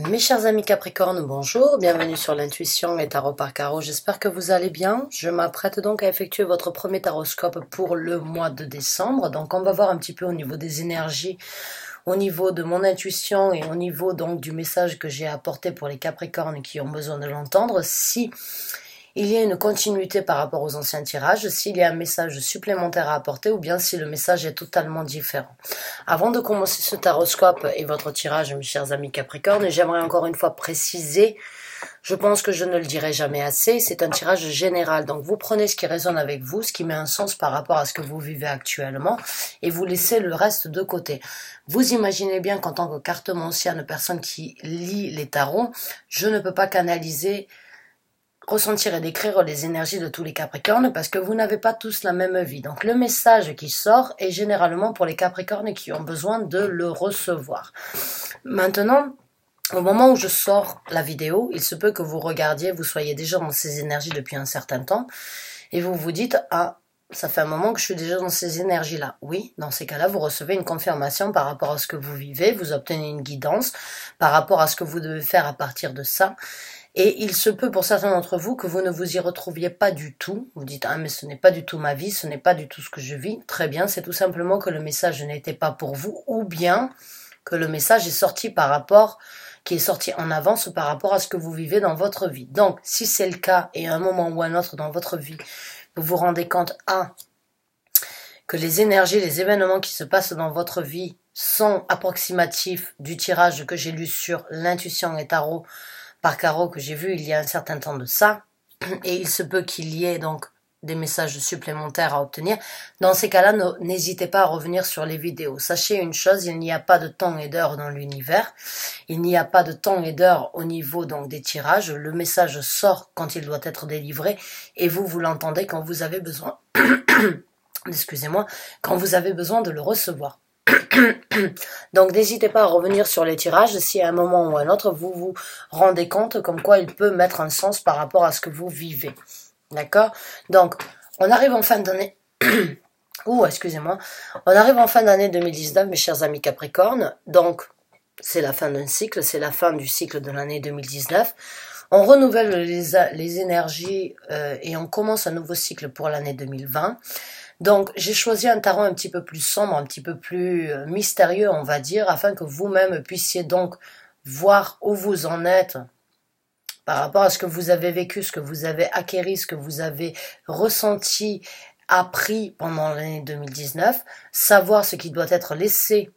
Mes chers amis Capricorne, bonjour, bienvenue sur l'intuition et tarot par carreau, j'espère que vous allez bien. Je m'apprête donc à effectuer votre premier taroscope pour le mois de décembre, donc on va voir un petit peu au niveau des énergies, au niveau de mon intuition et au niveau donc du message que j'ai apporté pour les Capricornes qui ont besoin de l'entendre, si il y a une continuité par rapport aux anciens tirages, s'il y a un message supplémentaire à apporter ou bien si le message est totalement différent. Avant de commencer ce taroscope et votre tirage, mes chers amis Capricorne, j'aimerais encore une fois préciser, je pense que je ne le dirai jamais assez, c'est un tirage général. Donc vous prenez ce qui résonne avec vous, ce qui met un sens par rapport à ce que vous vivez actuellement et vous laissez le reste de côté. Vous imaginez bien qu'en tant que cartomancienne, personne qui lit les tarots, je ne peux pas canaliser, ressentir et décrire les énergies de tous les Capricornes parce que vous n'avez pas tous la même vie. Donc le message qui sort est généralement pour les Capricornes qui ont besoin de le recevoir. Maintenant, au moment où je sors la vidéo, il se peut que vous regardiez, vous soyez déjà dans ces énergies depuis un certain temps et vous vous dites « Ah, ça fait un moment que je suis déjà dans ces énergies-là. » Oui, dans ces cas-là, vous recevez une confirmation par rapport à ce que vous vivez, vous obtenez une guidance par rapport à ce que vous devez faire à partir de ça. Et il se peut pour certains d'entre vous que vous ne vous y retrouviez pas du tout. Vous dites « Ah mais ce n'est pas du tout ma vie, ce n'est pas du tout ce que je vis. » Très bien, c'est tout simplement que le message n'était pas pour vous ou bien que le message est sorti par rapport, qui est sorti en avance par rapport à ce que vous vivez dans votre vie. Donc, si c'est le cas et à un moment ou à un autre dans votre vie, vous vous rendez compte que les énergies, les événements qui se passent dans votre vie sont approximatifs du tirage que j'ai lu sur l'intuition et tarot par carreau que j'ai vu il y a un certain temps de ça, et il se peut qu'il y ait donc des messages supplémentaires à obtenir. Dans ces cas-là, n'hésitez pas à revenir sur les vidéos. Sachez une chose, il n'y a pas de temps et d'heure dans l'univers, il n'y a pas de temps et d'heure au niveau donc des tirages, le message sort quand il doit être délivré, et vous l'entendez quand vous avez besoin, excusez-moi, quand vous avez besoin de le recevoir. Donc n'hésitez pas à revenir sur les tirages si à un moment ou à un autre vous vous rendez compte comme quoi il peut mettre un sens par rapport à ce que vous vivez. D'accord? Donc on arrive en fin d'année. Excusez-moi. On arrive en fin d'année 2019, mes chers amis Capricorne. Donc c'est la fin d'un cycle, c'est la fin du cycle de l'année 2019. On renouvelle les énergies et on commence un nouveau cycle pour l'année 2020. Donc, j'ai choisi un tarot un petit peu plus sombre, un petit peu plus mystérieux, on va dire, afin que vous-même puissiez donc voir où vous en êtes par rapport à ce que vous avez vécu, ce que vous avez acquéri, ce que vous avez ressenti, appris pendant l'année 2019, savoir ce qui doit être laissé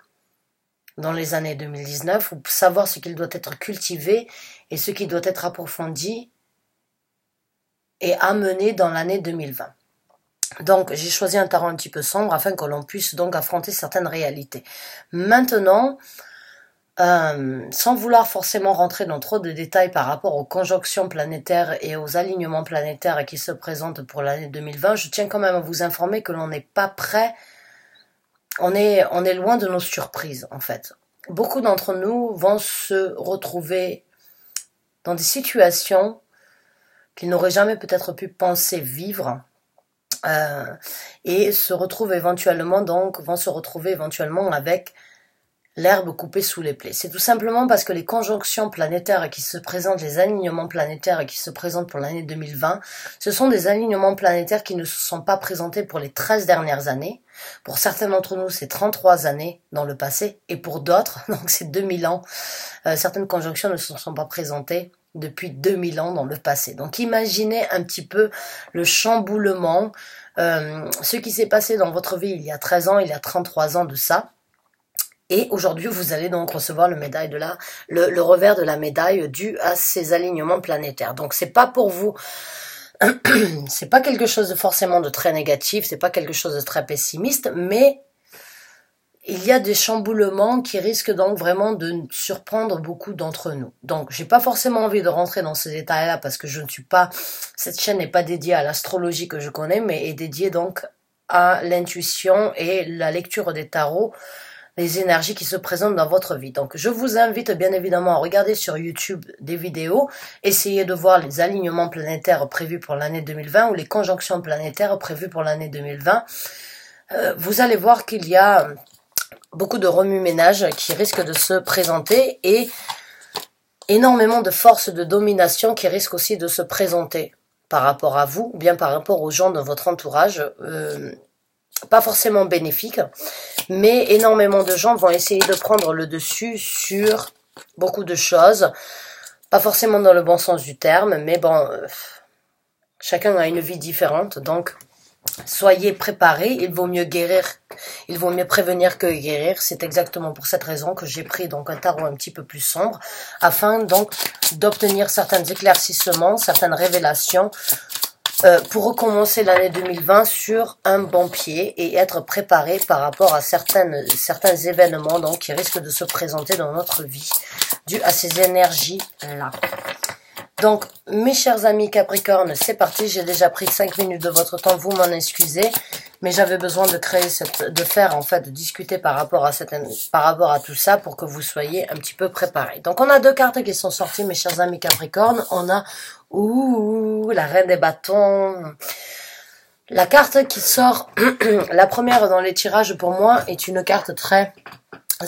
dans les années 2019, ou savoir ce qu'il doit être cultivé et ce qui doit être approfondi et amené dans l'année 2020. Donc, j'ai choisi un tarot un petit peu sombre afin que l'on puisse donc affronter certaines réalités. Maintenant, sans vouloir forcément rentrer dans trop de détails par rapport aux conjonctions planétaires et aux alignements planétaires qui se présentent pour l'année 2020, je tiens quand même à vous informer que l'on n'est pas prêt, on est loin de nos surprises en fait. Beaucoup d'entre nous vont se retrouver dans des situations qu'ils n'auraient jamais peut-être pu penser vivre, et vont se retrouver éventuellement avec l'herbe coupée sous les plaies. C'est tout simplement parce que les conjonctions planétaires qui se présentent, les alignements planétaires qui se présentent pour l'année 2020, ce sont des alignements planétaires qui ne se sont pas présentés pour les 13 dernières années. Pour certains d'entre nous, c'est 33 années dans le passé, et pour d'autres, donc c'est 2000 ans. Certaines conjonctions ne se sont pas présentées depuis 2000 ans dans le passé. Donc imaginez un petit peu le chamboulement, ce qui s'est passé dans votre vie il y a 13 ans, il y a 33 ans de ça. Et aujourd'hui, vous allez donc recevoir le revers de la médaille dû à ces alignements planétaires. Donc c'est pas pour vous, c'est pas quelque chose de forcément de très négatif, c'est pas quelque chose de très pessimiste, mais il y a des chamboulements qui risquent donc vraiment de surprendre beaucoup d'entre nous. Donc, j'ai pas forcément envie de rentrer dans ces détails-là parce que cette chaîne n'est pas dédiée à l'astrologie que je connais, mais est dédiée donc à l'intuition et la lecture des tarots, les énergies qui se présentent dans votre vie. Donc, je vous invite bien évidemment à regarder sur YouTube des vidéos, essayer de voir les alignements planétaires prévus pour l'année 2020 ou les conjonctions planétaires prévues pour l'année 2020. Vous allez voir qu'il y a beaucoup de remue-ménage qui risquent de se présenter et énormément de forces de domination qui risquent aussi de se présenter par rapport à vous, ou bien par rapport aux gens de votre entourage, pas forcément bénéfiques, mais énormément de gens vont essayer de prendre le dessus sur beaucoup de choses, pas forcément dans le bon sens du terme, mais bon, chacun a une vie différente, donc soyez préparés, il vaut mieux prévenir que guérir. C'est exactement pour cette raison que j'ai pris donc un tarot un petit peu plus sombre, afin donc d'obtenir certains éclaircissements, certaines révélations, pour recommencer l'année 2020 sur un bon pied et être préparé par rapport à certains événements donc qui risquent de se présenter dans notre vie, dû à ces énergies-là. Donc, mes chers amis Capricorne, c'est parti. J'ai déjà pris 5 minutes de votre temps, vous m'en excusez, mais j'avais besoin de discuter par rapport à tout ça pour que vous soyez un petit peu préparés. Donc, on a 2 cartes qui sont sorties, mes chers amis Capricorne. On a, la reine des bâtons. La carte qui sort, la première dans les tirages pour moi, est une carte très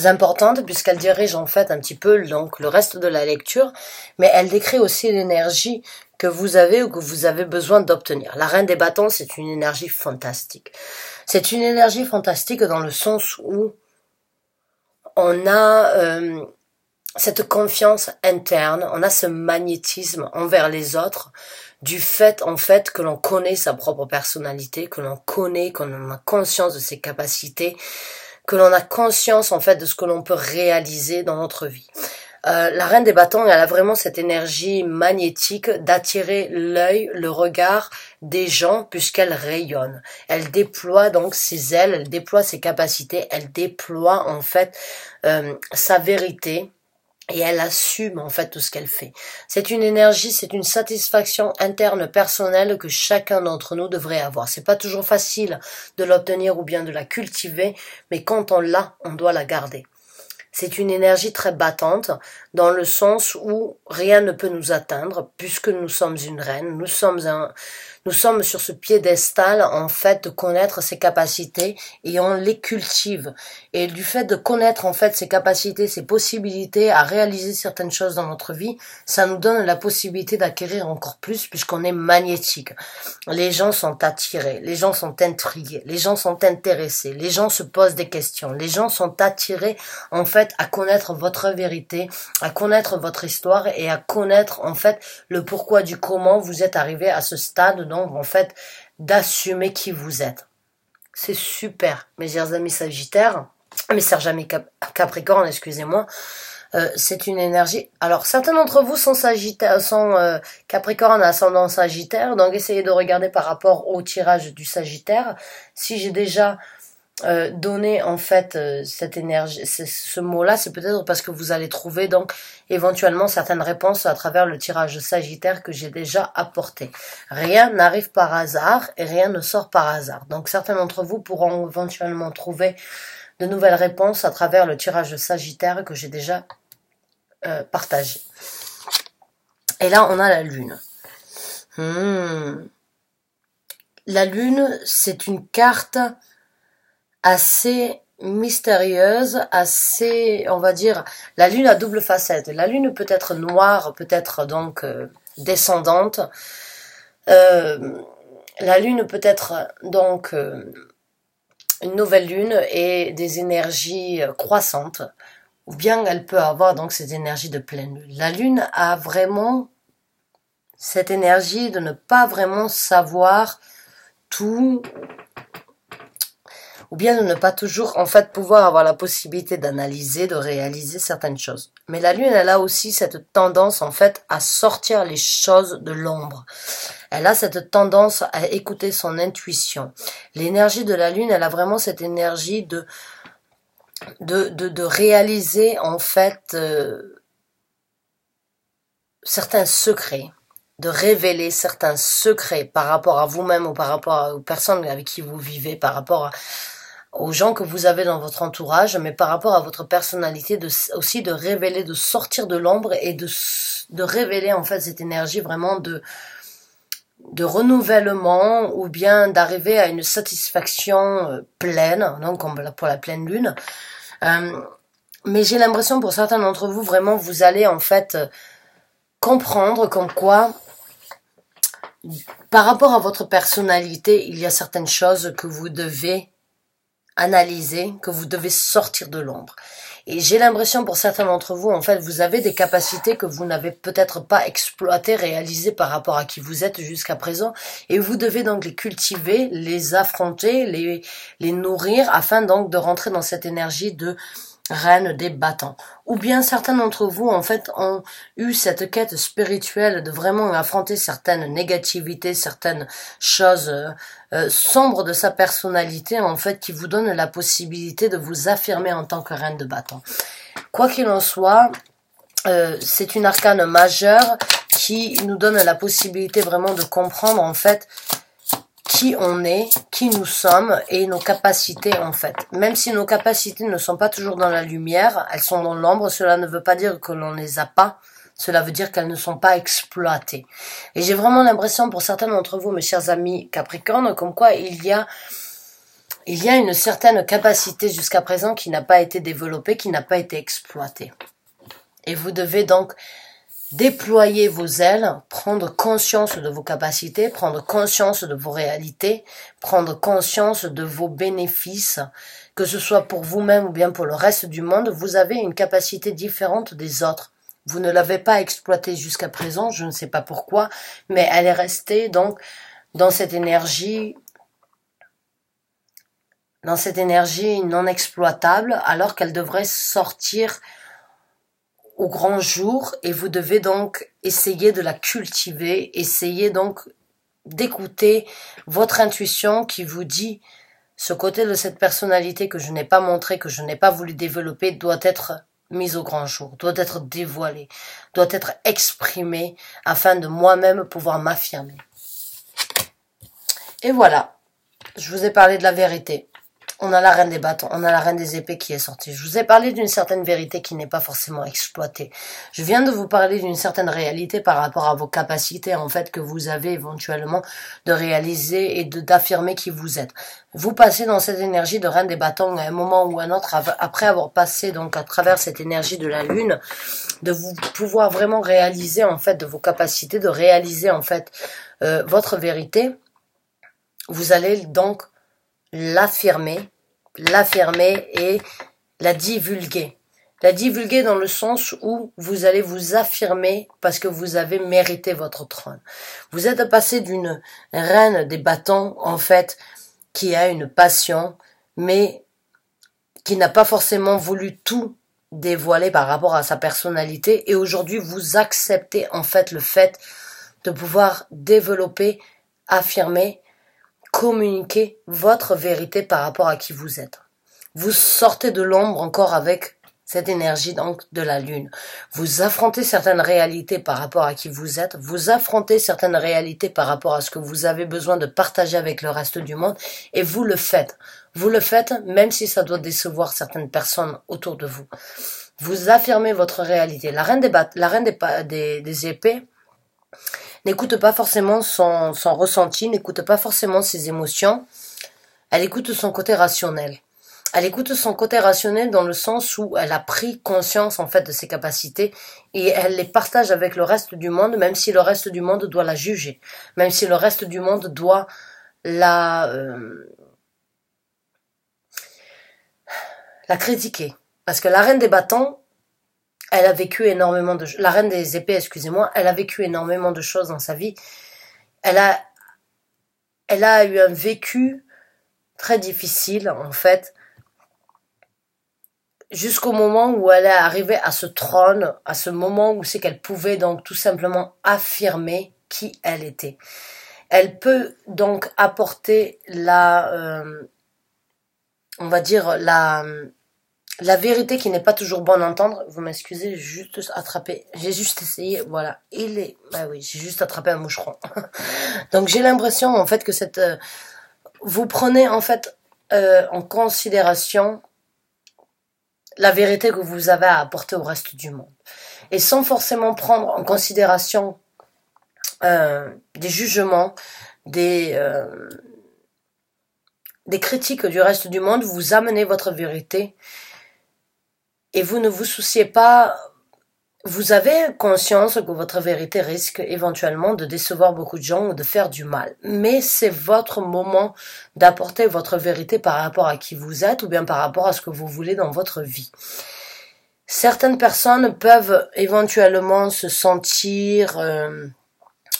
importante puisqu'elle dirige en fait un petit peu donc le reste de la lecture, mais elle décrit aussi l'énergie que vous avez ou que vous avez besoin d'obtenir. La reine des bâtons, c'est une énergie fantastique. C'est une énergie fantastique dans le sens où on a cette confiance interne, on a ce magnétisme envers les autres, du fait en fait que l'on connaît sa propre personnalité, que l'on a conscience de ses capacités, que l'on a conscience en fait de ce que l'on peut réaliser dans notre vie. La reine des bâtons, elle a vraiment cette énergie magnétique d'attirer l'œil, le regard des gens puisqu'elle rayonne. Elle déploie donc ses ailes, elle déploie ses capacités, elle déploie en fait sa vérité. Et elle assume en fait tout ce qu'elle fait. C'est une énergie, c'est une satisfaction interne personnelle que chacun d'entre nous devrait avoir. C'est pas toujours facile de l'obtenir ou bien de la cultiver, mais quand on l'a, on doit la garder. C'est une énergie très battante, dans le sens où rien ne peut nous atteindre, puisque nous sommes une reine, nous sommes sur ce piédestal, en fait, de connaître ses capacités, et on les cultive. Et du fait de connaître, en fait, ses capacités, ses possibilités à réaliser certaines choses dans notre vie, ça nous donne la possibilité d'acquérir encore plus, puisqu'on est magnétique. Les gens sont attirés, les gens sont intrigués, les gens sont intéressés, les gens se posent des questions, les gens sont attirés, en fait, à connaître votre vérité, à connaître votre histoire et à connaître en fait le pourquoi du comment vous êtes arrivé à ce stade, donc en fait d'assumer qui vous êtes. C'est super, mes chers amis Sagittaires, mes chers amis Capricorne, excusez-moi. C'est une énergie. Alors certains d'entre vous sont Capricorne ascendant Sagittaire, donc essayez de regarder par rapport au tirage du Sagittaire. Si j'ai déjà donner en fait cette énergie, ce mot-là, c'est peut-être parce que vous allez trouver donc éventuellement certaines réponses à travers le tirage Sagittaire que j'ai déjà apporté. Rien n'arrive par hasard et rien ne sort par hasard. Donc certains d'entre vous pourront éventuellement trouver de nouvelles réponses à travers le tirage Sagittaire que j'ai déjà partagé. Et là, on a la Lune. La Lune, c'est une carte assez mystérieuse, assez, on va dire, la Lune a double facette. La Lune peut être noire, peut être donc descendante. La Lune peut être donc une nouvelle Lune et des énergies croissantes, ou bien elle peut avoir donc ces énergies de pleine Lune. La Lune a vraiment cette énergie de ne pas vraiment savoir tout, ou bien de ne pas toujours, en fait, pouvoir avoir la possibilité d'analyser, de réaliser certaines choses. Mais la Lune, elle a aussi cette tendance, en fait, à sortir les choses de l'ombre. Elle a cette tendance à écouter son intuition. L'énergie de la Lune, elle a vraiment cette énergie de réaliser, en fait, certains secrets, de révéler certains secrets par rapport à vous-même ou par rapport aux personnes avec qui vous vivez, par rapport aux gens que vous avez dans votre entourage, mais par rapport à votre personnalité, aussi de révéler, de sortir de l'ombre et de révéler en fait cette énergie vraiment de renouvellement ou bien d'arriver à une satisfaction pleine, donc comme pour la pleine lune. Mais j'ai l'impression pour certains d'entre vous, vraiment, vous allez en fait comprendre comme quoi, par rapport à votre personnalité, il y a certaines choses que vous devez analyser, que vous devez sortir de l'ombre. Et j'ai l'impression pour certains d'entre vous, en fait, vous avez des capacités que vous n'avez peut-être pas exploitées, réalisées par rapport à qui vous êtes jusqu'à présent. Et vous devez donc les cultiver, les affronter, les nourrir, afin donc de rentrer dans cette énergie de reine des bâtons. Ou bien certains d'entre vous, en fait, ont eu cette quête spirituelle de vraiment affronter certaines négativités, certaines choses sombres de sa personnalité, en fait, qui vous donnent la possibilité de vous affirmer en tant que reine de bâtons. Quoi qu'il en soit, c'est une arcane majeure qui nous donne la possibilité vraiment de comprendre, en fait, qui on est, qui nous sommes et nos capacités en fait. Même si nos capacités ne sont pas toujours dans la lumière, elles sont dans l'ombre, cela ne veut pas dire que l'on les a pas, cela veut dire qu'elles ne sont pas exploitées. Et j'ai vraiment l'impression pour certains d'entre vous, mes chers amis Capricorne, comme quoi il y a une certaine capacité jusqu'à présent qui n'a pas été développée, qui n'a pas été exploitée. Et vous devez donc déployer vos ailes, prendre conscience de vos capacités, prendre conscience de vos réalités, prendre conscience de vos bénéfices, que ce soit pour vous-même ou bien pour le reste du monde. Vous avez une capacité différente des autres. Vous ne l'avez pas exploitée jusqu'à présent, je ne sais pas pourquoi, mais elle est restée donc dans cette énergie non exploitable, alors qu'elle devrait sortir au grand jour, et vous devez donc essayer de la cultiver, essayer donc d'écouter votre intuition qui vous dit ce côté de cette personnalité que je n'ai pas montré, que je n'ai pas voulu développer, doit être mise au grand jour, doit être dévoilé, doit être exprimé afin de moi-même pouvoir m'affirmer. Et voilà, je vous ai parlé de la vérité. On a la reine des bâtons, on a la reine des épées qui est sortie. Je vous ai parlé d'une certaine vérité qui n'est pas forcément exploitée. Je viens de vous parler d'une certaine réalité par rapport à vos capacités, en fait, que vous avez éventuellement de réaliser et d'affirmer qui vous êtes. Vous passez dans cette énergie de reine des bâtons à un moment ou à un autre, après avoir passé donc à travers cette énergie de la lune, de vous pouvoir vraiment réaliser, en fait, de vos capacités, de réaliser, en fait, votre vérité. Vous allez donc l'affirmer et la divulguer. La divulguer dans le sens où vous allez vous affirmer parce que vous avez mérité votre trône. Vous êtes passé d'une reine des bâtons, en fait, qui a une passion, mais qui n'a pas forcément voulu tout dévoiler par rapport à sa personnalité. Et aujourd'hui, vous acceptez, en fait, le fait de pouvoir développer, affirmer, communiquer votre vérité par rapport à qui vous êtes. Vous sortez de l'ombre encore avec cette énergie donc de la lune. Vous affrontez certaines réalités par rapport à qui vous êtes. Vous affrontez certaines réalités par rapport à ce que vous avez besoin de partager avec le reste du monde. Et vous le faites. Vous le faites même si ça doit décevoir certaines personnes autour de vous. Vous affirmez votre réalité. La reine des épées n'écoute pas forcément son ressenti, n'écoute pas forcément ses émotions. Elle écoute son côté rationnel. Elle écoute son côté rationnel dans le sens où elle a pris conscience en fait de ses capacités et elle les partage avec le reste du monde, même si le reste du monde doit la juger, même si le reste du monde doit la critiquer. Parce que la reine des bâtons, elle a vécu énormément de... La reine des épées, excusez-moi, elle a vécu énormément de choses dans sa vie. Elle a eu un vécu très difficile, en fait, jusqu'au moment où elle est arrivée à ce trône, à ce moment où c'est qu'elle pouvait donc tout simplement affirmer qui elle était. Elle peut donc apporter on va dire la vérité qui n'est pas toujours bonne à entendre. Vous m'excusez, j'ai juste essayé, voilà. J'ai juste attrapé un moucheron. Donc j'ai l'impression en fait que vous prenez en fait en considération la vérité que vous avez à apporter au reste du monde. Et sans forcément prendre en considération des jugements, des critiques du reste du monde, vous amenez votre vérité et vous ne vous souciez pas Vous avez conscience que votre vérité risque éventuellement de décevoir beaucoup de gens ou de faire du mal. Mais c'est votre moment d'apporter votre vérité par rapport à qui vous êtes ou bien par rapport à ce que vous voulez dans votre vie. Certaines personnes peuvent éventuellement se sentir,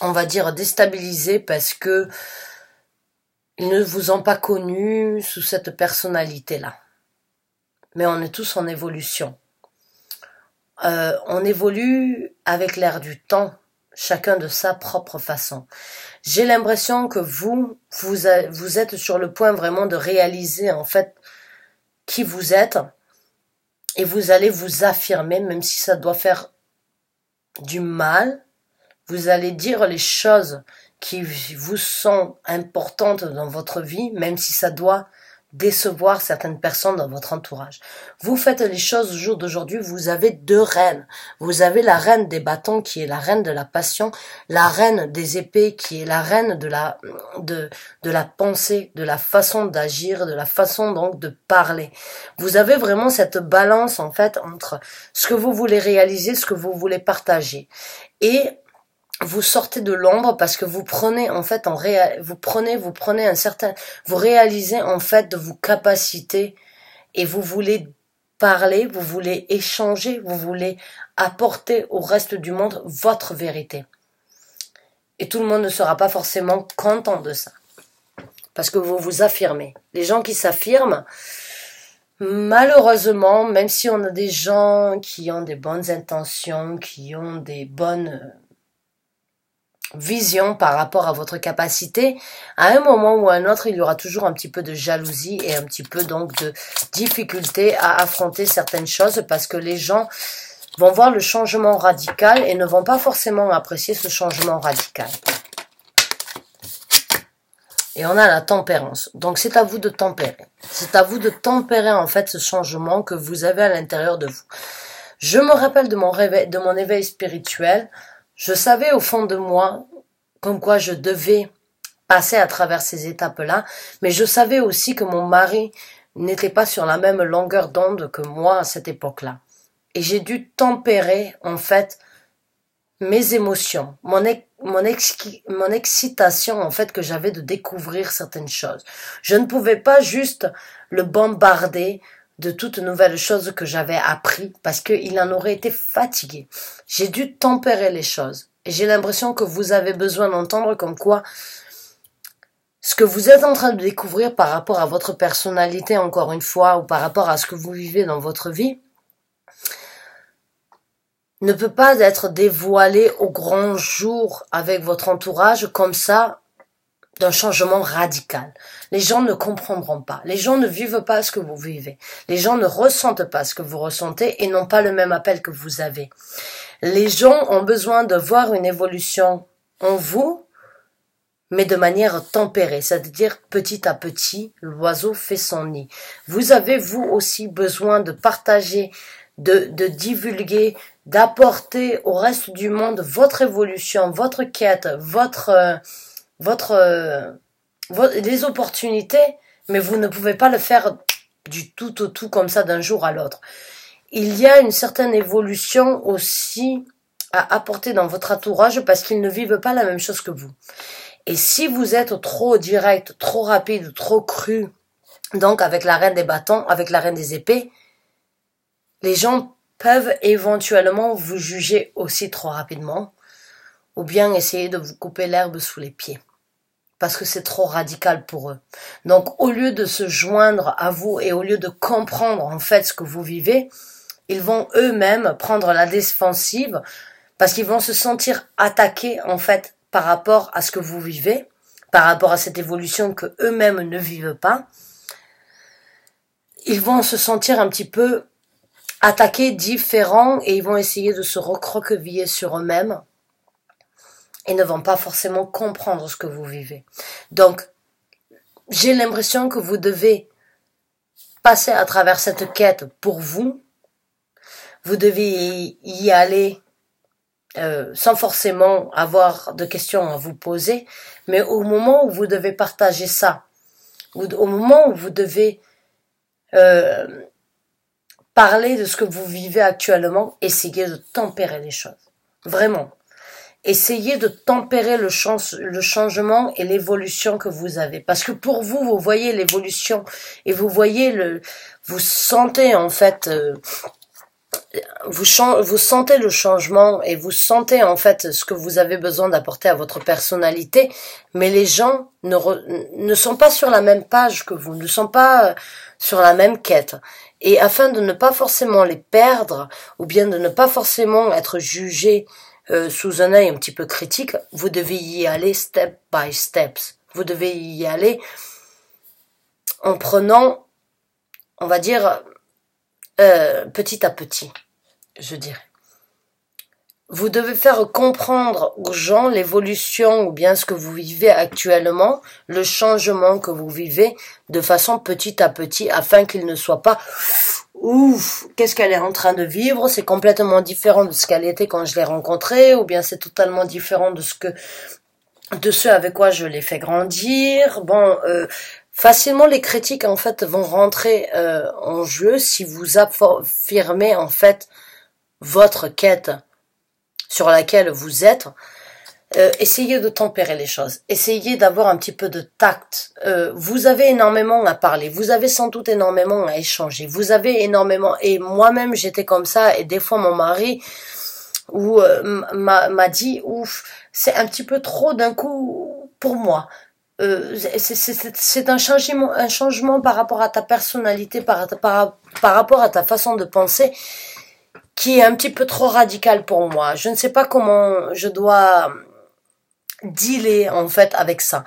on va dire, déstabilisées parce que ils ne vous ont pas connu sous cette personnalité-là. Mais on est tous en évolution. On évolue avec l'air du temps, chacun de sa propre façon. J'ai l'impression que vous êtes sur le point vraiment de réaliser en fait qui vous êtes et vous allez vous affirmer, même si ça doit faire du mal. Vous allez dire les choses qui vous sont importantes dans votre vie, même si ça doit décevoir certaines personnes dans votre entourage. Vous faites les choses au jour d'aujourd'hui, vous avez deux reines. Vous avez la reine des bâtons qui est la reine de la passion, la reine des épées qui est la reine de la pensée, de la façon d'agir, de la façon donc de parler. Vous avez vraiment cette balance en fait entre ce que vous voulez réaliser, ce que vous voulez partager. Et vous sortez de l'ombre parce que vous prenez en fait vous prenez un certain, vous réalisez en fait de vos capacités et vous voulez parler, vous voulez échanger, vous voulez apporter au reste du monde votre vérité. Et tout le monde ne sera pas forcément content de ça. Parce que vous vous affirmez. Les gens qui s'affirment, malheureusement, même si on a des gens qui ont des bonnes intentions, qui ont des bonnes vision par rapport à votre capacité, à un moment ou à un autre, il y aura toujours un petit peu de jalousie et un petit peu donc de difficulté à affronter certaines choses parce que les gens vont voir le changement radical et ne vont pas forcément apprécier ce changement radical. Et on a la tempérance. Donc c'est à vous de tempérer. C'est à vous de tempérer en fait ce changement que vous avez à l'intérieur de vous. Je me rappelle de mon éveil spirituel. Je savais au fond de moi comme quoi je devais passer à travers ces étapes-là, mais je savais aussi que mon mari n'était pas sur la même longueur d'onde que moi à cette époque-là. Et j'ai dû tempérer, en fait, mes émotions, mon excitation, en fait, que j'avais de découvrir certaines choses. Je ne pouvais pas juste le bombarder de toutes nouvelles choses que j'avais appris parce qu'il en aurait été fatigué. J'ai dû tempérer les choses. Et j'ai l'impression que vous avez besoin d'entendre comme quoi ce que vous êtes en train de découvrir par rapport à votre personnalité, encore une fois, ou par rapport à ce que vous vivez dans votre vie, ne peut pas être dévoilé au grand jour avec votre entourage comme ça, d'un changement radical. Les gens ne comprendront pas. Les gens ne vivent pas ce que vous vivez. Les gens ne ressentent pas ce que vous ressentez et n'ont pas le même appel que vous avez. Les gens ont besoin de voir une évolution en vous, mais de manière tempérée, c'est-à-dire petit à petit, l'oiseau fait son nid. Vous avez, vous aussi, besoin de partager, de divulguer, d'apporter au reste du monde votre évolution, votre quête, les opportunités, mais vous ne pouvez pas le faire du tout au tout comme ça d'un jour à l'autre. Il y a une certaine évolution aussi à apporter dans votre entourage parce qu'ils ne vivent pas la même chose que vous. Et si vous êtes trop direct, trop rapide, trop cru, donc avec la reine des bâtons, avec la reine des épées, les gens peuvent éventuellement vous juger aussi trop rapidement ou bien essayer de vous couper l'herbe sous les pieds. Parce que c'est trop radical pour eux. Donc, au lieu de se joindre à vous et au lieu de comprendre en fait ce que vous vivez, ils vont eux-mêmes prendre la défensive parce qu'ils vont se sentir attaqués en fait par rapport à ce que vous vivez, par rapport à cette évolution que eux-mêmes ne vivent pas. Ils vont se sentir un petit peu attaqués, différents et ils vont essayer de se recroqueviller sur eux-mêmes. Et ne vont pas forcément comprendre ce que vous vivez. Donc, j'ai l'impression que vous devez passer à travers cette quête pour vous. Vous devez y aller sans forcément avoir de questions à vous poser, mais au moment où vous devez partager ça, au moment où vous devez parler de ce que vous vivez actuellement, essayez de tempérer les choses. Vraiment. Essayez de tempérer le changement et l'évolution que vous avez. Parce que pour vous, vous voyez l'évolution et vous voyez vous sentez en fait, vous sentez le changement et vous sentez en fait ce que vous avez besoin d'apporter à votre personnalité. Mais les gens ne sont pas sur la même page que vous, ne sont pas sur la même quête. Et afin de ne pas forcément les perdre ou bien de ne pas forcément être jugé sous un œil un petit peu critique, vous devez y aller step by steps. Vous devez y aller en prenant, on va dire, petit à petit, je dirais. Vous devez faire comprendre aux gens l'évolution ou bien ce que vous vivez actuellement, le changement que vous vivez de façon petit à petit afin qu'il ne soit pas ouf, qu'est-ce qu'elle est en train de vivre, c'est complètement différent de ce qu'elle était quand je l'ai rencontrée, ou bien c'est totalement différent de ce avec quoi je l'ai fait grandir. Bon, facilement les critiques en fait vont rentrer en jeu si vous affirmez en fait votre quête sur laquelle vous êtes. Essayez de tempérer les choses, essayez d'avoir un petit peu de tact. Vous avez énormément à parler, vous avez sans doute énormément à échanger, vous avez énormément, et moi-même j'étais comme ça, et des fois mon mari m'a dit ouf, c'est un petit peu trop d'un coup pour moi. C'est un changement par rapport à ta personnalité, par rapport à ta façon de penser, qui est un petit peu trop radical pour moi. Je ne sais pas comment je dois dealer en fait avec ça.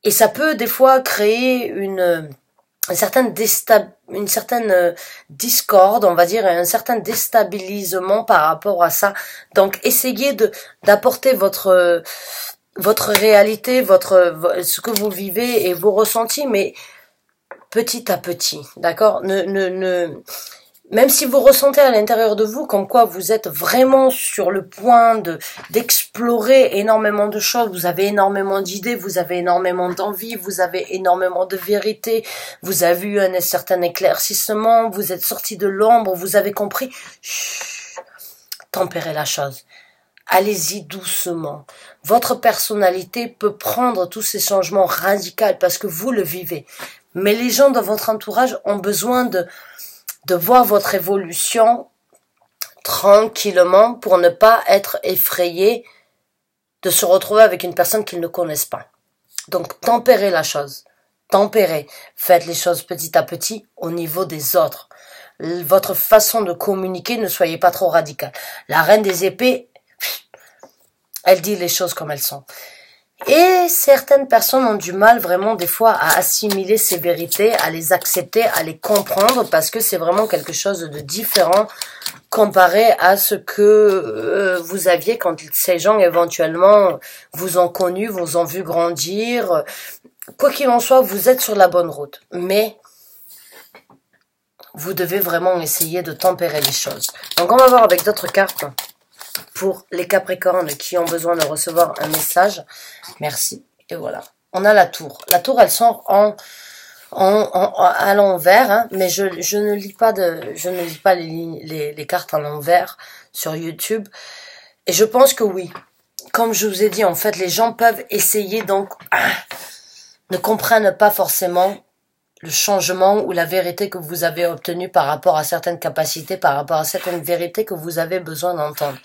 Et ça peut des fois créer une certaine discorde, on va dire, un certain déstabilisement par rapport à ça. Donc essayez d'apporter votre réalité, ce que vous vivez et vos ressentis, mais petit à petit, d'accord? Même si vous ressentez à l'intérieur de vous comme quoi vous êtes vraiment sur le point d'explorer énormément de choses, vous avez énormément d'idées, vous avez énormément d'envie, vous avez énormément de vérité, vous avez eu un certain éclaircissement, vous êtes sorti de l'ombre, vous avez compris. Chut, tempérez la chose. Allez-y doucement. Votre personnalité peut prendre tous ces changements radicaux parce que vous le vivez. Mais les gens dans votre entourage ont besoin de voir votre évolution tranquillement pour ne pas être effrayé de se retrouver avec une personne qu'ils ne connaissent pas. Donc, tempérez la chose. Tempérez. Faites les choses petit à petit au niveau des autres. Votre façon de communiquer, ne soyez pas trop radical. La reine des épées, elle dit les choses comme elles sont. Et certaines personnes ont du mal vraiment des fois à assimiler ces vérités, à les accepter, à les comprendre parce que c'est vraiment quelque chose de différent comparé à ce que vous aviez quand ces gens éventuellement vous ont connu, vous ont vu grandir. Quoi qu'il en soit, vous êtes sur la bonne route. Mais vous devez vraiment essayer de tempérer les choses. Donc on va voir avec d'autres cartes. Pour les Capricornes qui ont besoin de recevoir un message, merci. Et voilà. On a la tour. La tour, elle sort à l'envers, hein, mais je ne lis pas les cartes à l'envers sur YouTube. Et je pense que oui. Comme je vous ai dit, en fait, les gens peuvent essayer donc ne comprennent pas forcément le changement ou la vérité que vous avez obtenue par rapport à certaines capacités, par rapport à certaines vérités que vous avez besoin d'entendre.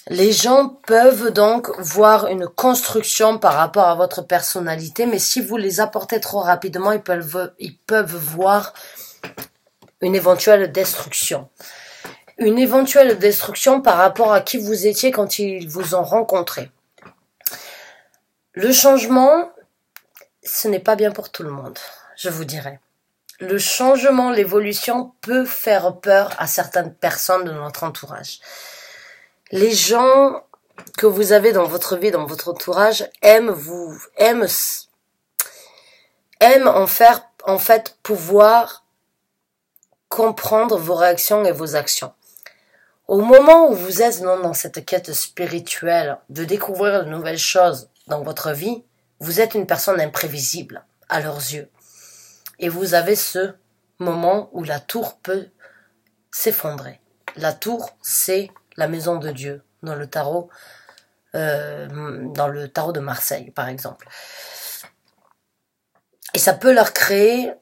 Les gens peuvent donc voir une construction par rapport à votre personnalité, mais si vous les apportez trop rapidement, ils peuvent voir une éventuelle destruction. Une éventuelle destruction par rapport à qui vous étiez quand ils vous ont rencontré. Le changement, ce n'est pas bien pour tout le monde, je vous dirais. Le changement, l'évolution peut faire peur à certaines personnes de notre entourage. Les gens que vous avez dans votre vie, dans votre entourage, aiment en fait pouvoir comprendre vos réactions et vos actions. Au moment où vous êtes dans cette quête spirituelle de découvrir de nouvelles choses dans votre vie, vous êtes une personne imprévisible à leurs yeux. Et vous avez ce moment où la tour peut s'effondrer. La tour, c'est la maison de Dieu dans le tarot de Marseille, par exemple. Et ça peut leur créer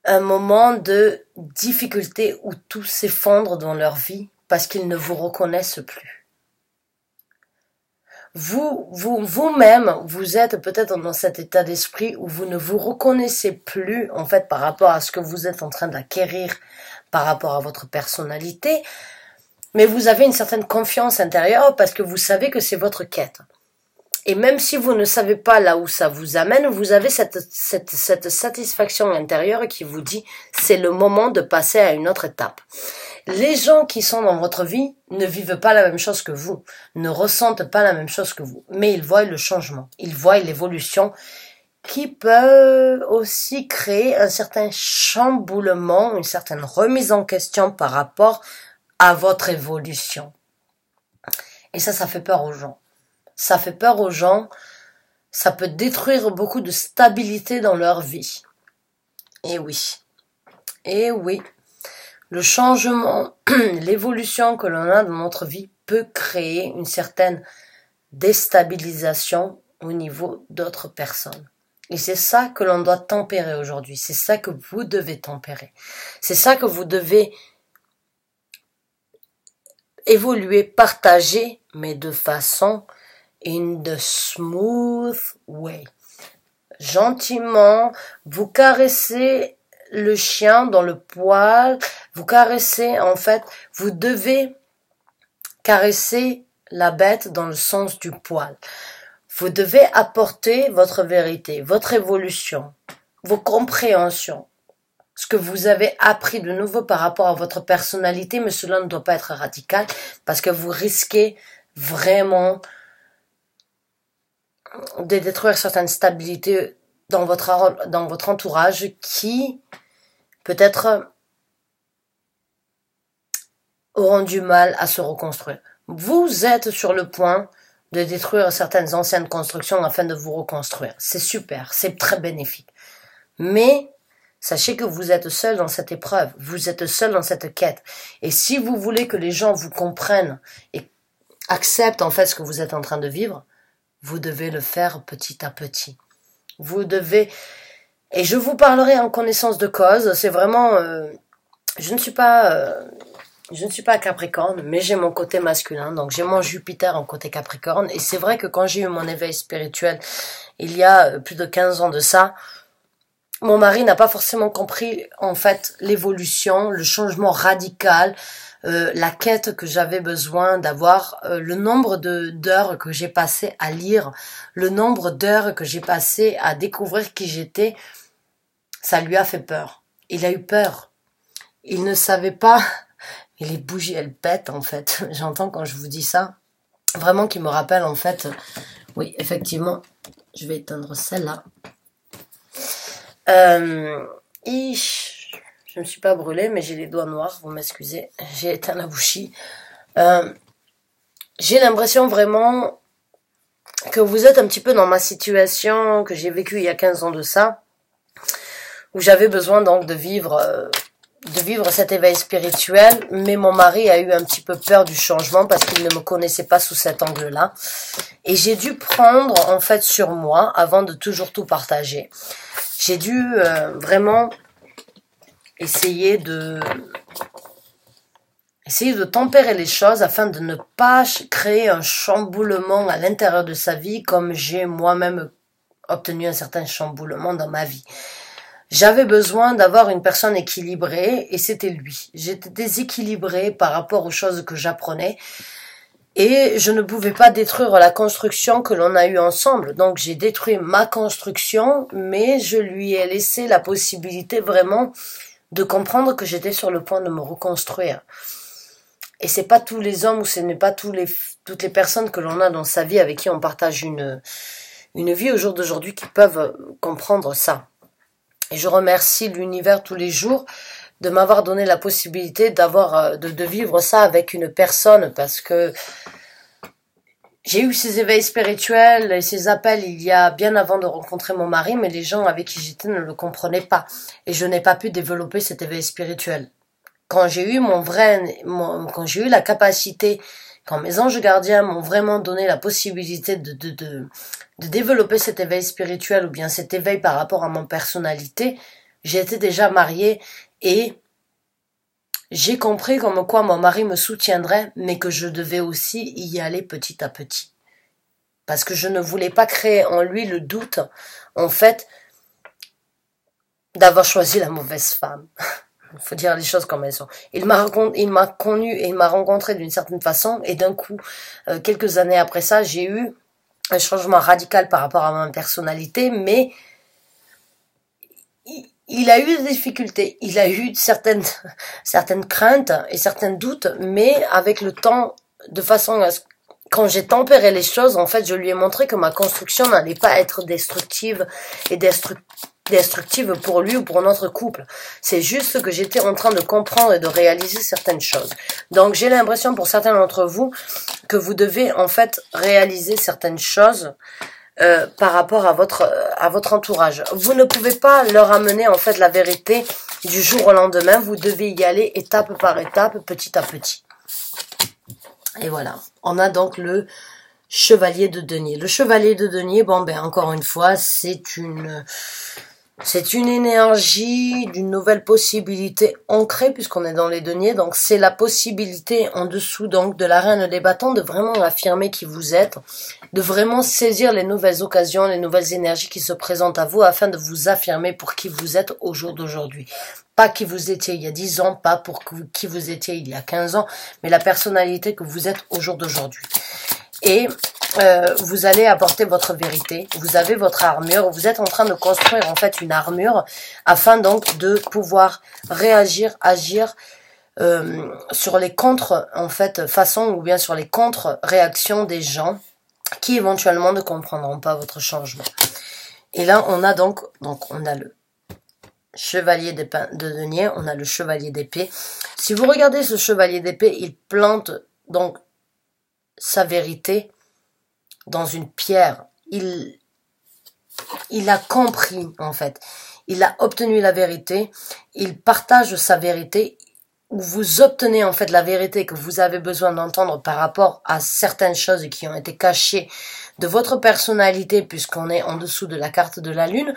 un moment de difficulté où tout s'effondre dans leur vie parce qu'ils ne vous reconnaissent plus. Vous-même, vous êtes peut-être dans cet état d'esprit où vous ne vous reconnaissez plus, en fait, par rapport à ce que vous êtes en train d'acquérir, par rapport à votre personnalité, mais vous avez une certaine confiance intérieure parce que vous savez que c'est votre quête. Et même si vous ne savez pas là où ça vous amène, vous avez cette satisfaction intérieure qui vous dit c'est le moment de passer à une autre étape. Les gens qui sont dans votre vie ne vivent pas la même chose que vous, ne ressentent pas la même chose que vous, mais ils voient le changement, ils voient l'évolution qui peut aussi créer un certain chamboulement, une certaine remise en question par rapport à votre évolution. Et ça fait peur aux gens. Ça fait peur aux gens, ça peut détruire beaucoup de stabilité dans leur vie. Et oui, le changement, l'évolution que l'on a dans notre vie peut créer une certaine déstabilisation au niveau d'autres personnes. Et c'est ça que l'on doit tempérer aujourd'hui, c'est ça que vous devez tempérer. C'est ça que vous devez évoluer, partager, mais de façon in the smooth way. Gentiment, vous caressez le chien dans le poil, vous caressez, en fait, vous devez caresser la bête dans le sens du poil. Vous devez apporter votre vérité, votre évolution, vos compréhensions, ce que vous avez appris de nouveau par rapport à votre personnalité, mais cela ne doit pas être radical parce que vous risquez vraiment de détruire certaines stabilités dans votre entourage qui peut-être auront du mal à se reconstruire. Vous êtes sur le point de détruire certaines anciennes constructions afin de vous reconstruire. C'est super, c'est très bénéfique. Mais sachez que vous êtes seul dans cette épreuve, vous êtes seul dans cette quête. Et si vous voulez que les gens vous comprennent et acceptent en fait ce que vous êtes en train de vivre, vous devez le faire petit à petit. Vous devez... Et je vous parlerai en connaissance de cause. C'est vraiment... Je ne suis pas Capricorne, mais j'ai mon côté masculin. Donc j'ai mon Jupiter en côté Capricorne. Et c'est vrai que quand j'ai eu mon éveil spirituel, il y a plus de 15 ans de ça, mon mari n'a pas forcément compris en fait l'évolution, le changement radical, la quête que j'avais besoin d'avoir, le nombre d'heures que j'ai passé à lire, le nombre d'heures que j'ai passé à découvrir qui j'étais, ça lui a fait peur. Il a eu peur. Il ne savait pas, et les bougies elles pètent en fait, j'entends quand je vous dis ça, vraiment qui me rappelle en fait, oui effectivement, je vais éteindre celle-là. Je ne suis pas brûlée, mais j'ai les doigts noirs, vous m'excusez, j'ai éteint la bougie. J'ai l'impression vraiment que vous êtes un petit peu dans ma situation que j'ai vécue il y a 15 ans de ça, où j'avais besoin donc de vivre cet éveil spirituel, mais mon mari a eu un petit peu peur du changement parce qu'il ne me connaissait pas sous cet angle-là. Et j'ai dû prendre en fait sur moi avant de toujours tout partager. J'ai dû vraiment essayer de tempérer les choses afin de ne pas créer un chamboulement à l'intérieur de sa vie comme j'ai moi-même obtenu un certain chamboulement dans ma vie. J'avais besoin d'avoir une personne équilibrée et c'était lui. J'étais déséquilibrée par rapport aux choses que j'apprenais et je ne pouvais pas détruire la construction que l'on a eue ensemble. Donc j'ai détruit ma construction, mais je lui ai laissé la possibilité vraiment de comprendre que j'étais sur le point de me reconstruire. Et c'est pas tous les hommes ou ce n'est pas toutes les personnes que l'on a dans sa vie avec qui on partage une vie au jour d'aujourd'hui qui peuvent comprendre ça. Et je remercie l'univers tous les jours de m'avoir donné la possibilité de vivre ça avec une personne parce que J'ai eu ces éveils spirituels et ces appels il y a bien avant de rencontrer mon mari, mais les gens avec qui j'étais ne le comprenaient pas. Et je n'ai pas pu développer cet éveil spirituel. Quand j'ai eu quand j'ai eu la capacité, quand mes anges gardiens m'ont vraiment donné la possibilité de développer cet éveil spirituel ou bien cet éveil par rapport à mon personnalité, j'étais déjà mariée et j'ai compris comme quoi mon mari me soutiendrait, mais que je devais aussi y aller petit à petit. Parce que je ne voulais pas créer en lui le doute, en fait, d'avoir choisi la mauvaise femme. Il faut dire les choses comme elles sont. Il m'a connu et il m'a rencontré d'une certaine façon, et d'un coup, quelques années après ça, j'ai eu un changement radical par rapport à ma personnalité, mais il a eu des difficultés, il a eu certaines craintes et certains doutes, mais avec le temps, de façon à ce quand j'ai tempéré les choses, en fait, je lui ai montré que ma construction n'allait pas être destructive et destructive pour lui ou pour notre couple. C'est juste que j'étais en train de comprendre et de réaliser certaines choses. Donc, j'ai l'impression pour certains d'entre vous que vous devez, en fait, réaliser certaines choses par rapport à votre entourage. Vous ne pouvez pas leur amener, en fait, la vérité du jour au lendemain. Vous devez y aller étape par étape, petit à petit. Et voilà, on a donc le chevalier de denier. Le chevalier de denier, bon ben encore une fois, c'est une énergie d'une nouvelle possibilité ancrée puisqu'on est dans les deniers. Donc c'est la possibilité en dessous donc de la reine des bâtons de vraiment affirmer qui vous êtes, de vraiment saisir les nouvelles occasions, les nouvelles énergies qui se présentent à vous afin de vous affirmer pour qui vous êtes au jour d'aujourd'hui. Pas qui vous étiez il y a 10 ans, pas pour qui vous étiez il y a 15 ans, mais la personnalité que vous êtes au jour d'aujourd'hui. Et vous allez apporter votre vérité, vous avez votre armure, vous êtes en train de construire en fait une armure afin donc de pouvoir réagir, agir sur les contre en fait façons ou bien sur les contre-réactions des gens qui éventuellement ne comprendront pas votre changement. Et là on a donc on a le chevalier de denier, on a le chevalier d'épée. Si vous regardez ce chevalier d'épée, il plante donc sa vérité dans une pierre. Il a compris en fait. Il a obtenu la vérité. Il partage sa vérité. Où vous obtenez en fait la vérité que vous avez besoin d'entendre par rapport à certaines choses qui ont été cachées de votre personnalité puisqu'on est en dessous de la carte de la lune.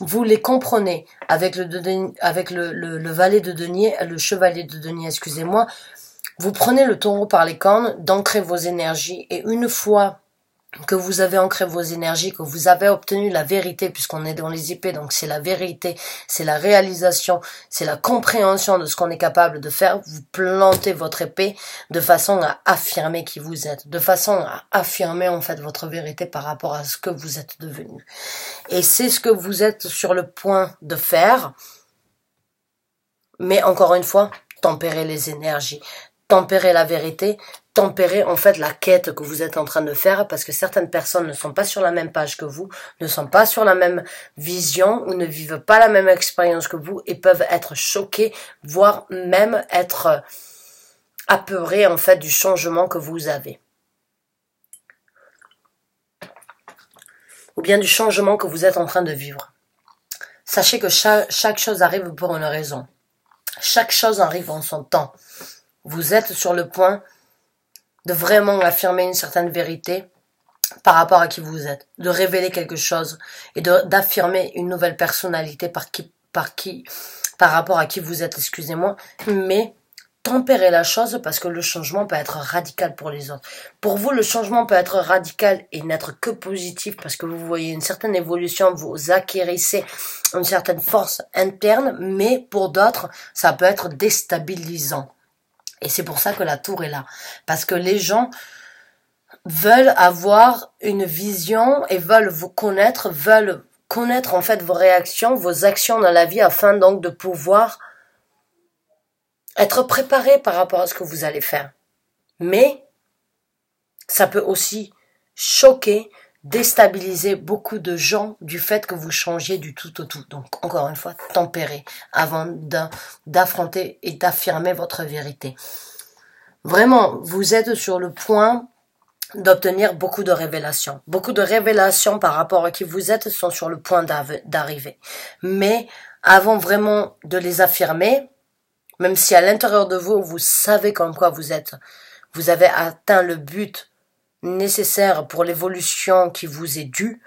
Vous les comprenez avec le valet de denier, le chevalier de denier, excusez-moi. Vous prenez le taureau par les cornes, d'ancrer vos énergies et une fois que vous avez ancré vos énergies, que vous avez obtenu la vérité, puisqu'on est dans les épées, donc c'est la vérité, c'est la réalisation, c'est la compréhension de ce qu'on est capable de faire, vous plantez votre épée de façon à affirmer qui vous êtes, de façon à affirmer en fait votre vérité par rapport à ce que vous êtes devenu. Et c'est ce que vous êtes sur le point de faire, mais encore une fois, tempérez les énergies, tempérez la vérité, tempérer en fait la quête que vous êtes en train de faire parce que certaines personnes ne sont pas sur la même page que vous, ne sont pas sur la même vision ou ne vivent pas la même expérience que vous et peuvent être choquées, voire même être apeurées en fait du changement que vous avez. Ou bien du changement que vous êtes en train de vivre. Sachez que chaque chose arrive pour une raison. Chaque chose arrive en son temps. Vous êtes sur le point de vraiment affirmer une certaine vérité par rapport à qui vous êtes, de révéler quelque chose et d'affirmer une nouvelle personnalité par rapport à qui vous êtes, excusez-moi, mais tempérez la chose parce que le changement peut être radical pour les autres. Pour vous, le changement peut être radical et n'être que positif parce que vous voyez une certaine évolution, vous acquérissez une certaine force interne, mais pour d'autres, ça peut être déstabilisant. Et c'est pour ça que la tour est là. Parce que les gens veulent avoir une vision et veulent connaître en fait vos réactions, vos actions dans la vie afin donc de pouvoir être préparés par rapport à ce que vous allez faire. Mais ça peut aussi choquer, déstabiliser beaucoup de gens du fait que vous changiez du tout au tout. Donc, encore une fois, tempérez avant d'affronter et d'affirmer votre vérité. Vraiment, vous êtes sur le point d'obtenir beaucoup de révélations. Beaucoup de révélations par rapport à qui vous êtes sont sur le point d'arriver. Mais avant vraiment de les affirmer, même si à l'intérieur de vous, vous savez comme quoi vous avez atteint le but nécessaire pour l'évolution qui vous est due,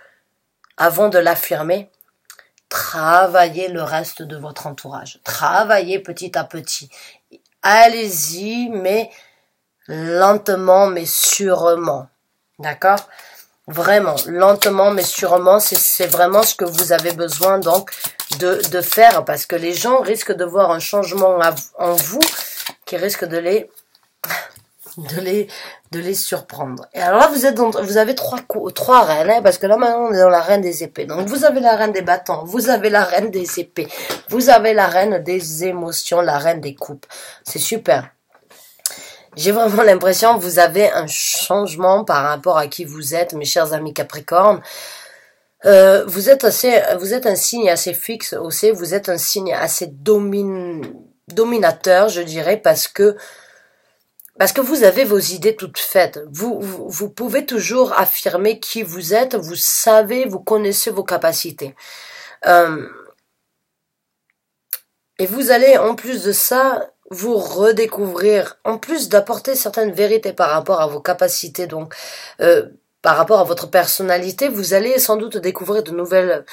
avant de l'affirmer, travaillez le reste de votre entourage. Travaillez petit à petit. Allez-y, mais lentement mais sûrement. D'accord? Vraiment, lentement mais sûrement, c'est vraiment ce que vous avez besoin donc de faire, parce que les gens risquent de voir un changement en vous qui risque de les surprendre. Et alors là, vous avez trois reines, hein, parce que là maintenant on est dans la reine des épées. Donc vous avez la reine des bâtons, vous avez la reine des épées, vous avez la reine des émotions, la reine des coupes. C'est super. J'ai vraiment l'impression que vous avez un changement par rapport à qui vous êtes, mes chers amis Capricorne. Vous êtes un signe assez fixe aussi, vous êtes un signe assez dominateur, je dirais, parce que vous avez vos idées toutes faites. Vous pouvez toujours affirmer qui vous êtes, vous savez, vous connaissez vos capacités. Et vous allez, en plus de ça, vous redécouvrir, en plus d'apporter certaines vérités par rapport à vos capacités, donc par rapport à votre personnalité, vous allez sans doute découvrir de nouvelles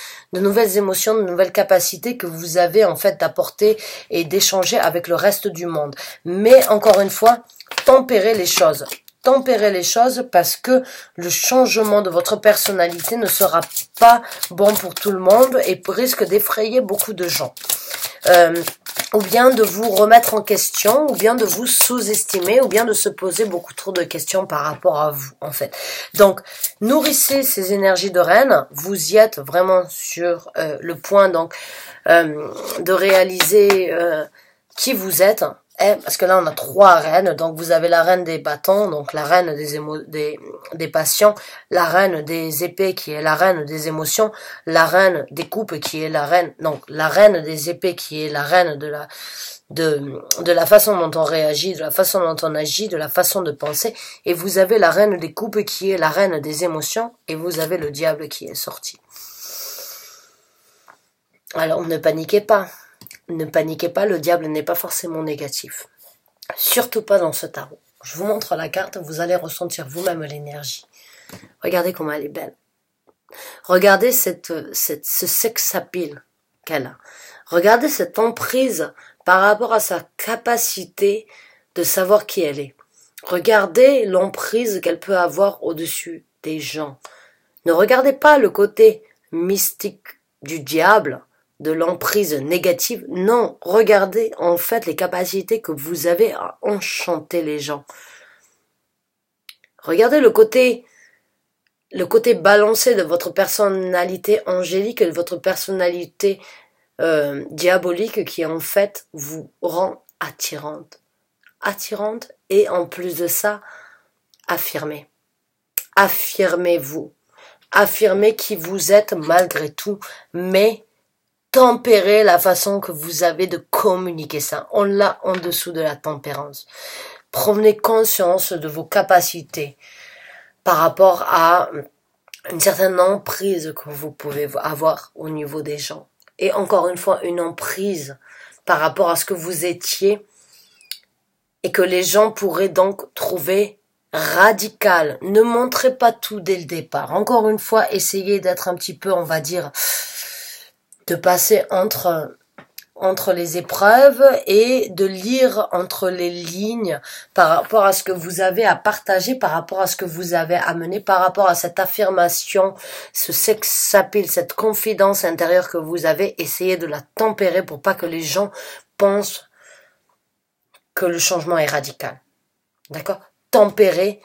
émotions, de nouvelles capacités que vous avez en fait d'apporter et d'échanger avec le reste du monde. Mais encore une fois, tempérez les choses. Tempérez les choses parce que le changement de votre personnalité ne sera pas bon pour tout le monde et risque d'effrayer beaucoup de gens. Ou bien de vous remettre en question, ou bien de vous sous-estimer, ou bien de se poser beaucoup trop de questions par rapport à vous, en fait. Donc, nourrissez ces énergies de reine, vous y êtes vraiment sur le point donc de réaliser qui vous êtes. Parce que là on a trois reines, donc vous avez la reine des bâtons, donc la reine des passions, la reine des épées qui est la reine des émotions, la reine des coupes qui est la reine des épées qui est la reine de la façon dont on réagit, de la façon dont on agit, de la façon de penser, et vous avez la reine des coupes qui est la reine des émotions, et vous avez le diable qui est sorti. Alors ne paniquez pas. Ne paniquez pas, le diable n'est pas forcément négatif. Surtout pas dans ce tarot. Je vous montre la carte, vous allez ressentir vous-même l'énergie. Regardez comment elle est belle. Regardez ce sex appeal qu'elle a. Regardez cette emprise par rapport à sa capacité de savoir qui elle est. Regardez l'emprise qu'elle peut avoir au-dessus des gens. Ne regardez pas le côté mystique du diable, de l'emprise négative. Non, regardez en fait les capacités que vous avez à enchanter les gens. Regardez le côté balancé de votre personnalité angélique et de votre personnalité diabolique qui en fait vous rend attirante. Attirante et en plus de ça, affirmez. Affirmez-vous. Affirmez qui vous êtes malgré tout, mais tempérez la façon que vous avez de communiquer ça. On l'a en dessous de la tempérance. Prenez conscience de vos capacités par rapport à une certaine emprise que vous pouvez avoir au niveau des gens. Et encore une fois, une emprise par rapport à ce que vous étiez et que les gens pourraient donc trouver radical. Ne montrez pas tout dès le départ. Encore une fois, essayez d'être un petit peu, on va dire, de passer entre les épreuves et de lire entre les lignes par rapport à ce que vous avez à partager, par rapport à ce que vous avez à mener, par rapport à cette affirmation, ce sex appeal, cette confidence intérieure que vous avez. Essayez de la tempérer pour pas que les gens pensent que le changement est radical. D'accord? Tempérez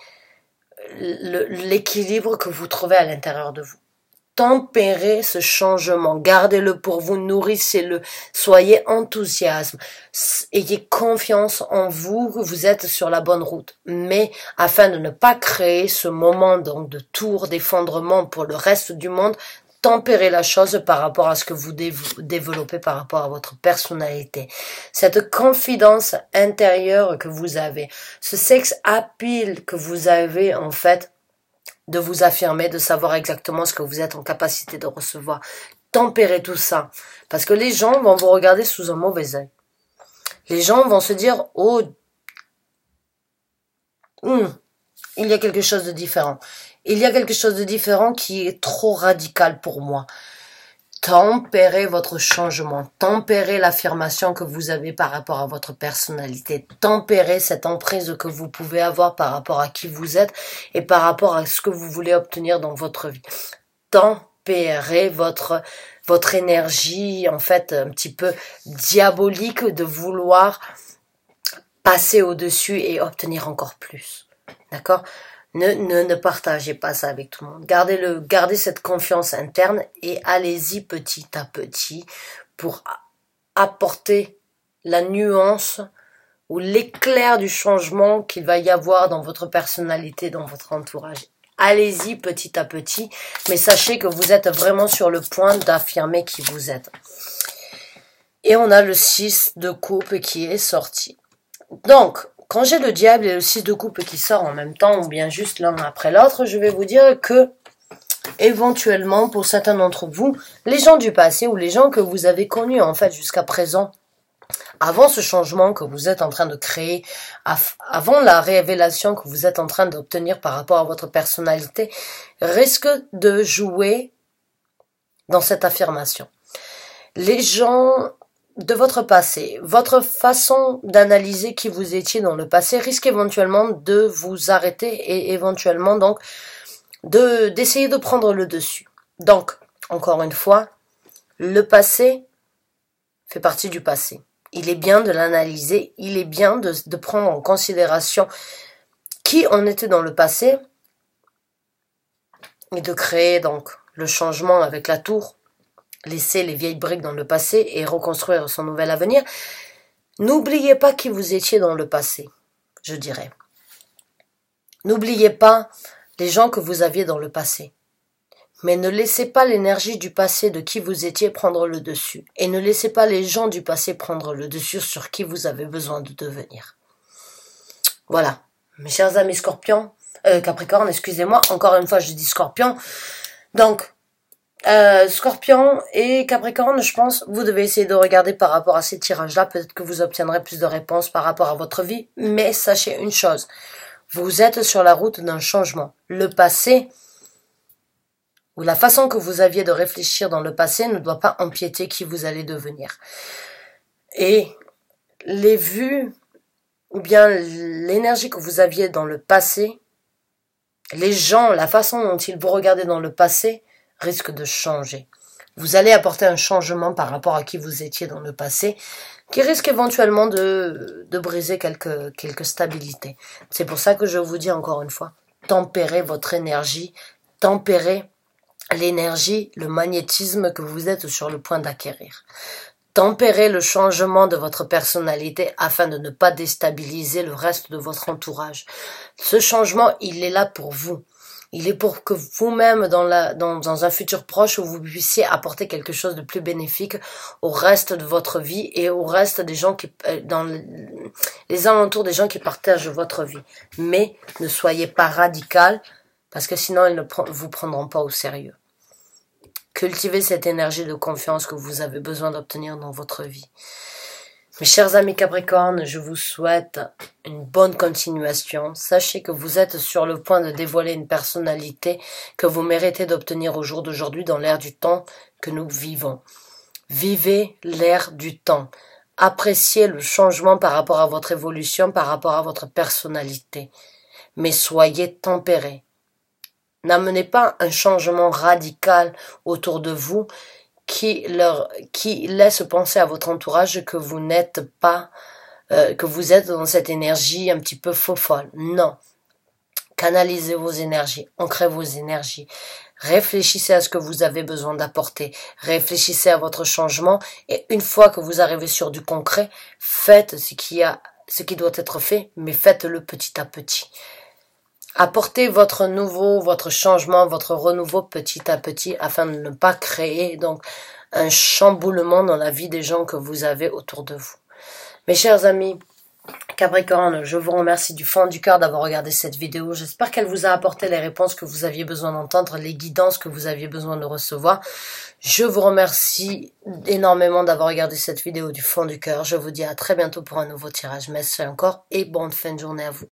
l'équilibre que vous trouvez à l'intérieur de vous. Tempérez ce changement, gardez-le pour vous, nourrissez-le, soyez enthousiasme, ayez confiance en vous que vous êtes sur la bonne route. Mais afin de ne pas créer ce moment donc de tour d'effondrement pour le reste du monde, tempérez la chose par rapport à ce que vous développez par rapport à votre personnalité. Cette confidence intérieure que vous avez, ce sex appeal que vous avez en fait, de vous affirmer, de savoir exactement ce que vous êtes en capacité de recevoir. Tempérez tout ça. Parce que les gens vont vous regarder sous un mauvais œil. Les gens vont se dire, oh, il y a quelque chose de différent. Il y a quelque chose de différent qui est trop radical pour moi. Tempérez votre changement, tempérez l'affirmation que vous avez par rapport à votre personnalité, tempérez cette emprise que vous pouvez avoir par rapport à qui vous êtes et par rapport à ce que vous voulez obtenir dans votre vie. Tempérez votre énergie, en fait, un petit peu diabolique de vouloir passer au-dessus et obtenir encore plus. D'accord ? Ne partagez pas ça avec tout le monde. Gardez cette confiance interne et allez-y petit à petit pour apporter la nuance ou l'éclair du changement qu'il va y avoir dans votre personnalité, dans votre entourage. Allez-y petit à petit, mais sachez que vous êtes vraiment sur le point d'affirmer qui vous êtes. Et on a le 6 de coupe qui est sorti. Donc, quand j'ai le diable et le 6 de coupe qui sort en même temps, ou bien juste l'un après l'autre, je vais vous dire que, éventuellement, pour certains d'entre vous, les gens du passé ou les gens que vous avez connus, en fait, jusqu'à présent, avant ce changement que vous êtes en train de créer, avant la révélation que vous êtes en train d'obtenir par rapport à votre personnalité, risquent de jouer dans cette affirmation. Les gens de votre passé, votre façon d'analyser qui vous étiez dans le passé risque éventuellement de vous arrêter et éventuellement donc d'essayer de prendre le dessus. Donc, encore une fois, le passé fait partie du passé. Il est bien de l'analyser, il est bien de prendre en considération qui on était dans le passé et de créer donc le changement avec la tour, laisser les vieilles briques dans le passé et reconstruire son nouvel avenir. N'oubliez pas qui vous étiez dans le passé, je dirais. N'oubliez pas les gens que vous aviez dans le passé. Mais ne laissez pas l'énergie du passé de qui vous étiez prendre le dessus. Et ne laissez pas les gens du passé prendre le dessus sur qui vous avez besoin de devenir. Voilà. Mes chers amis Capricorne, excusez-moi. Encore une fois, je dis Scorpion. Donc, Scorpion et Capricorne, je pense, vous devez essayer de regarder par rapport à ces tirages-là. Peut-être que vous obtiendrez plus de réponses par rapport à votre vie. Mais sachez une chose. Vous êtes sur la route d'un changement. Le passé, ou la façon que vous aviez de réfléchir dans le passé ne doit pas empiéter qui vous allez devenir. Et les vues, ou bien l'énergie que vous aviez dans le passé, les gens, la façon dont ils vous regardaient dans le passé, risque de changer. Vous allez apporter un changement par rapport à qui vous étiez dans le passé, qui risque éventuellement de briser quelques stabilités. C'est pour ça que je vous dis encore une fois, tempérez votre énergie, tempérez l'énergie, le magnétisme que vous êtes sur le point d'acquérir. Tempérez le changement de votre personnalité afin de ne pas déstabiliser le reste de votre entourage. Ce changement, il est là pour vous. Il est pour que vous-même, dans un futur proche, vous puissiez apporter quelque chose de plus bénéfique au reste de votre vie et au reste des gens dans les alentours des gens qui partagent votre vie. Mais ne soyez pas radical, parce que sinon ils ne vous prendront pas au sérieux. Cultivez cette énergie de confiance que vous avez besoin d'obtenir dans votre vie. Mes chers amis Capricorne, je vous souhaite une bonne continuation. Sachez que vous êtes sur le point de dévoiler une personnalité que vous méritez d'obtenir au jour d'aujourd'hui dans l'ère du temps que nous vivons. Vivez l'ère du temps. Appréciez le changement par rapport à votre évolution, par rapport à votre personnalité. Mais soyez tempérés. N'amenez pas un changement radical autour de vous qui laisse penser à votre entourage que vous n'êtes pas, que vous êtes dans cette énergie un petit peu faux-folle. Non. Canalisez vos énergies, ancrez vos énergies. Réfléchissez à ce que vous avez besoin d'apporter. Réfléchissez à votre changement et une fois que vous arrivez sur du concret, faites ce qui doit être fait, mais faites-le petit à petit. Apportez votre changement, votre renouveau petit à petit afin de ne pas créer donc un chamboulement dans la vie des gens que vous avez autour de vous. Mes chers amis, Capricorne, je vous remercie du fond du cœur d'avoir regardé cette vidéo. J'espère qu'elle vous a apporté les réponses que vous aviez besoin d'entendre, les guidances que vous aviez besoin de recevoir. Je vous remercie énormément d'avoir regardé cette vidéo du fond du cœur. Je vous dis à très bientôt pour un nouveau tirage. Merci encore et bonne fin de journée à vous.